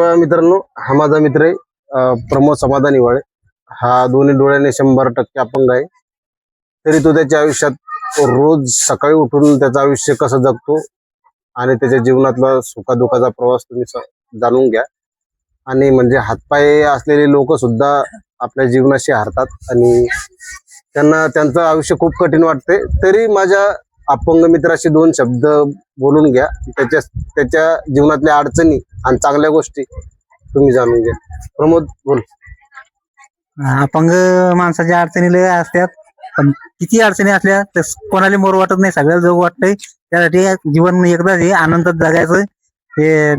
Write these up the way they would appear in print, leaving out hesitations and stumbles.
बघा मित्रांनो, हा माझा मित्र आहे प्रमोद समाधान हिवाळे. हा दोन्ही डोळ्याने 100% अपंग आहे. तरी तो त्याच्या आयुष्यात रोज सकाळी उठून त्याचं आयुष्य कसं जगतो आणि त्याच्या जीवनातला सुखादुखाचा प्रवास तुम्ही जाणून घ्या. आणि म्हणजे हातपाय असलेले लोक सुद्धा आपल्या जीवनाशी हारतात आणि त्यांना त्यांचं आयुष्य खूप कठीण वाटते. तरी माझ्या अपंग मित्राशी 2 शब्द बोलून घ्या. त्याच्या जीवनातल्या अडचणी आणि चांगल्या गोष्टी तुम्ही जाणून घ्या. प्रमोद बोल. अपंग माणसाच्या अडचणी लय असतात, पण किती अडचणी असल्या तर कोणाला मोर वाटत नाही, सगळ्याला जग वाटतंय. त्यासाठी जीवन एकदाच हे आनंदात जगायचं. हे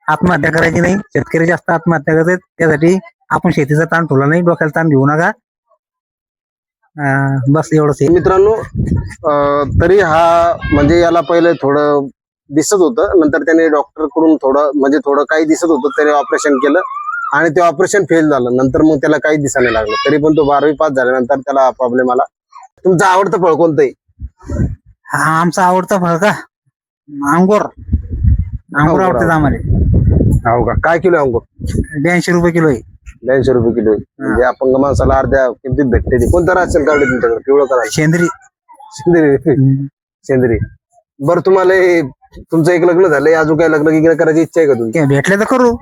आत्महत्या करायची नाही. शेतकरी जास्त आत्महत्या करतात, त्यासाठी आपण शेतीचा ताण ठेवला नाही, डोक्याला ताण घेऊ नका. बस एवढंच आहे. मित्रांनो, तरी हा म्हणजे याला पहिले थोडं दिसत होतं, नंतर त्याने डॉक्टर कडून थोडं काही दिसत होतं, त्याने ऑपरेशन केलं आणि ते ऑपरेशन फेल झालं. नंतर मग त्याला काही दिसायला लागलं. तरी पण तो 12वी पास झाल्यानंतर त्याला प्रॉब्लेम आला. तुमचं आवडतं फळ कोणतं आहे? हा आमचा आवडता फळ का? अंगूर. अंगूर आवडतात आम्हाला. हो का? काय किलो आहे अंगूर? 82 रुपये किलो आहे. 82 रुपये किलो आहे. म्हणजे अपंग माणसाला अर्ध्या किमतीत भेटते ती. कोणतं राशन कार्ड आहे तुमच्याकडे? पिवळं करा. सेंद्री. सेंद्री. बरं, तुम्हाला तुमचं एक लग्न झालंय, अजून काय लग्न गिग्न करायची इच्छा आहे का तुमची? भेटले तर करू.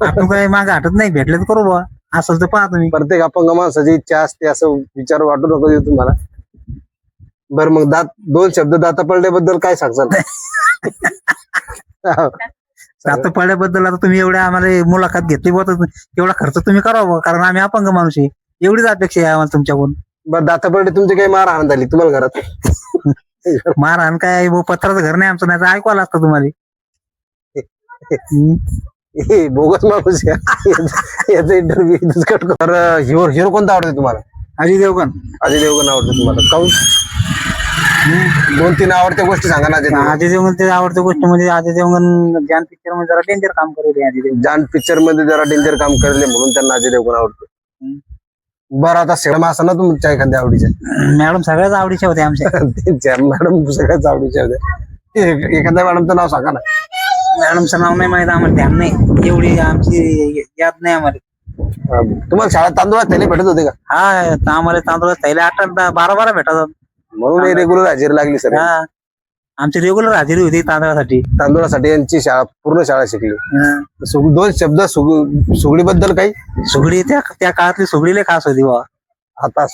आपण काय मागे हटत नाही, भेटले तर करू बा. असं तर पहा तुम्ही. प्रत्येक अपंग माणसाची इच्छा असते असं विचार वाटू नको देऊ तुम्हाला. बरं, मग 2 शब्द दाता पडल्याबद्दल काय सांगसाल? दाता पडल्याबद्दल आता तुम्ही एवढ्या आम्हाला मुलाखत घेतली बघ, तेवढा खर्च तुम्ही करावा, कारण आम्ही अपंग माणूस आहे. एवढीच अपेक्षा आहे आम्हाला तुमच्याकडून. बरं, दाता पडले तुमची काही मारहाण झाली तुम्हाला घरात? मारहाण काय, पत्राचं घर नाही आमचं, नाही तर ऐकवायला असतं तुम्हाला. बोगस माणूस याचा इंटरव्ह्यू कट कर. तर हिरो कोणता आवडतो तुम्हाला? अजय देवगण. अजय देवगण आवडतो तुम्हाला? काऊन? 2-3 आवडत्या गोष्टी सांगा ना. अजय देवगण ते आवडत्या गोष्ट म्हणजे अजय देवगण जान पिक्चर मध्ये जरा डेंजर काम करेल. अजय देवगण जान पिक्चर मध्ये जरा डेंजर काम करले म्हणून त्यांना अजय देवगण आवडतो. बरं, आता सिनेमा असा ना तुमच्या एखाद्या आवडीच्या? मॅडम सगळ्याच आवडीच्या होत्या आमच्या. मॅडम सगळ्याच आवडीच्या होत्या. एखाद्या मॅडमचं नाव सांगा ना. मॅडमचं नाव नाही माहित आम्हाला, ध्यान नाही, एवढी आमची याद नाही आम्हाला. तुम्हाला शाळेत तांदूळ त्याला भेटत होते का? हा, आम्हाला तांदूळ थैले 8-12 भेटतात. म्हणून रेग्युलर हजेरी लागली सर. हा, आमची रेग्युलर हजेरी होती तांदळासाठी. तांदूळासाठी यांची पूर्ण शाळा शिकली. 2 शब्द सुगडी बद्दल काही? सुगडी त्या काळातली सुगडी लय खास होती बा. आता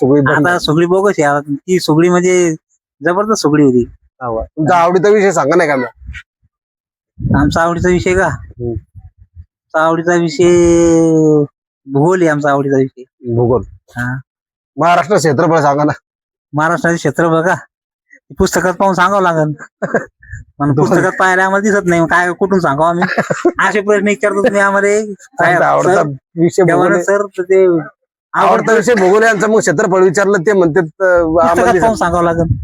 सुगडी बोगस आहे. ती सुगडी म्हणजे जबरदस्त सुगडी होती. तुमचा आवडीचा विषय सांगा नाही का? आमचा आवडीचा विषय का? आवडीचा विषय भूगोल आहे आमचा आवडीचा विषय. भूगोल. महाराष्ट्र क्षेत्रफळ सांगा ना. महाराष्ट्राचे क्षेत्र बघा, पुस्तकात पाहून सांगावं लागेल. पण पुस्तकात पाहायला आम्हाला दिसत नाही, काय कुठून सांगावं आम्ही? असे प्रश्न विचारतो तुम्ही आम्हाला. आवडता विषय सर ते आवडता विषय भूगोल यांचा. मग क्षेत्रफळ विचारलं ते म्हणतात सांगावं लागेल.